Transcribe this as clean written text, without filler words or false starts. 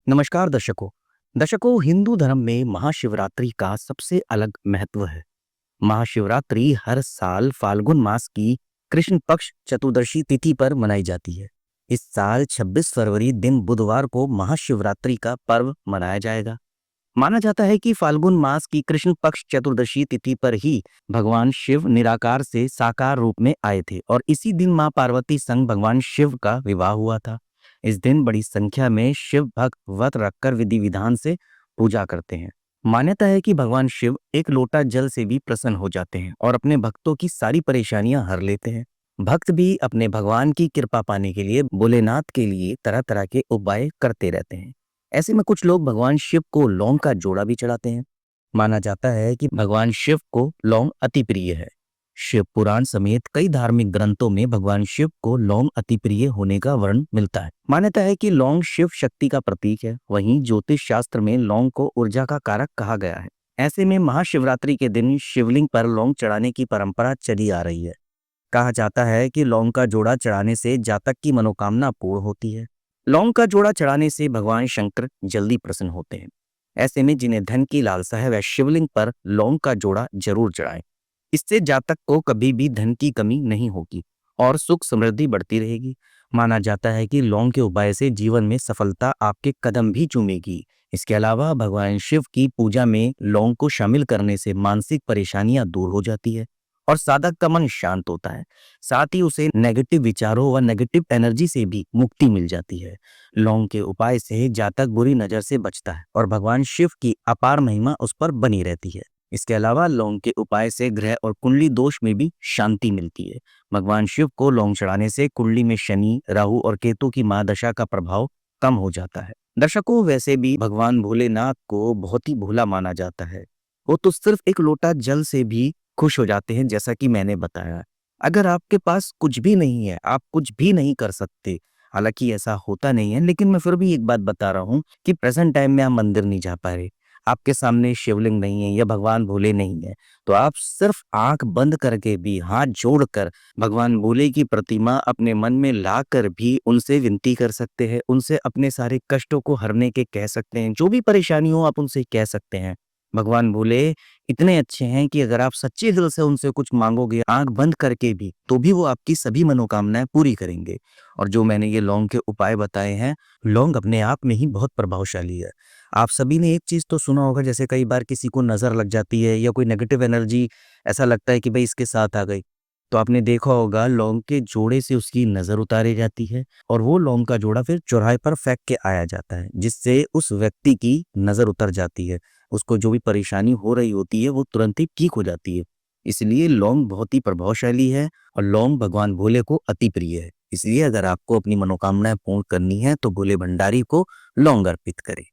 नमस्कार दर्शकों। हिंदू धर्म में महाशिवरात्रि का सबसे अलग महत्व है। महाशिवरात्रि हर साल फाल्गुन मास की कृष्ण पक्ष चतुर्दशी तिथि पर मनाई जाती है। इस साल 26 फरवरी दिन बुधवार को महाशिवरात्रि का पर्व मनाया जाएगा। माना जाता है कि फाल्गुन मास की कृष्ण पक्ष चतुर्दशी तिथि पर ही भगवान शिव निराकार से साकार रूप में आए थे और इसी दिन मां पार्वती संग भगवान शिव का विवाह हुआ था। इस दिन बड़ी संख्या में शिव भक्त व्रत रखकर विधि विधान से पूजा करते हैं। मान्यता है कि भगवान शिव एक लोटा जल से भी प्रसन्न हो जाते हैं और अपने भक्तों की सारी परेशानियां हर लेते हैं। भक्त भी अपने भगवान की कृपा पाने के लिए भोलेनाथ के लिए तरह तरह के उपाय करते रहते हैं। ऐसे में कुछ लोग भगवान शिव को लौंग का जोड़ा भी चढ़ाते हैं। माना जाता है कि भगवान शिव को लौंग अति प्रिय है। शिव पुराण समेत कई धार्मिक ग्रंथों में भगवान शिव को लौंग अति प्रिय होने का वर्णन मिलता है। मान्यता है कि लौंग शिव शक्ति का प्रतीक है। वहीं ज्योतिष शास्त्र में लौंग को ऊर्जा का कारक कहा गया है। ऐसे में महाशिवरात्रि के दिन शिवलिंग पर लौंग चढ़ाने की परंपरा चली आ रही है। कहा जाता है कि लौंग का जोड़ा चढ़ाने से जातक की मनोकामना पूर्ण होती है। लौंग का जोड़ा चढ़ाने से भगवान शंकर जल्दी प्रसन्न होते हैं। ऐसे में जिन्हें धन की लालसा है वह शिवलिंग पर लौंग का जोड़ा जरूर चढ़ाएं। इससे जातक को कभी भी धन की कमी नहीं होगी और सुख समृद्धि बढ़ती रहेगी। माना जाता है कि लौंग के उपाय से जीवन में सफलता आपके कदम भी चूमेगी। इसके अलावा भगवान शिव की पूजा में लौंग को शामिल करने से मानसिक परेशानियां दूर हो जाती है और साधक का मन शांत होता है। साथ ही उसे नेगेटिव विचारों व नेगेटिव एनर्जी से भी मुक्ति मिल जाती है। लौंग के उपाय से जातक बुरी नजर से बचता है और भगवान शिव की अपार महिमा उस पर बनी रहती है। इसके अलावा लौंग के उपाय से ग्रह और कुंडली दोष में भी शांति मिलती है। भगवान शिव को लौंग चढ़ाने से कुंडली में शनि, राहु और केतु की महादशा का प्रभाव कम हो जाता है। दर्शकों, वैसे भी भगवान भोलेनाथ को बहुत ही भोला माना जाता है। वो तो सिर्फ एक लोटा जल से भी खुश हो जाते हैं, जैसा कि मैंने बताया। अगर आपके पास कुछ भी नहीं है, आप कुछ भी नहीं कर सकते, हालांकि ऐसा होता नहीं है, लेकिन मैं फिर भी एक बात बता रहा हूँ कि प्रेजेंट टाइम में आप मंदिर नहीं जा पा रहे, आपके सामने शिवलिंग नहीं है या भगवान भोले नहीं है, तो आप सिर्फ आंख बंद करके भी हाथ जोड़कर भगवान भोले की प्रतिमा अपने मन में लाकर भी उनसे विनती कर सकते हैं। उनसे अपने सारे कष्टों को हरने के कह सकते हैं। जो भी परेशानी हो आप उनसे कह सकते हैं। भगवान भोले इतने अच्छे हैं कि अगर आप सच्चे दिल से उनसे कुछ मांगोगे आंख बंद करके भी, तो भी वो आपकी सभी मनोकामनाएं पूरी करेंगे। और जो मैंने ये लौंग के उपाय बताए हैं, लौंग अपने आप में ही बहुत प्रभावशाली है। आप सभी ने एक चीज तो सुना होगा, जैसे कई बार किसी को नजर लग जाती है या कोई नेगेटिव एनर्जी ऐसा लगता है कि भाई इसके साथ आ गई, तो आपने देखा होगा लौंग के जोड़े से उसकी नजर उतारी जाती है और वो लौंग का जोड़ा फिर चौराहे पर फेंक के आया जाता है, जिससे उस व्यक्ति की नजर उतर जाती है। उसको जो भी परेशानी हो रही होती है वो तुरंत ही ठीक हो जाती है। इसलिए लौंग बहुत ही प्रभावशाली है और लौंग भगवान भोले को अति प्रिय है। इसलिए अगर आपको अपनी मनोकामनाएं पूर्ण करनी है तो भोले भंडारी को लौंग अर्पित करें।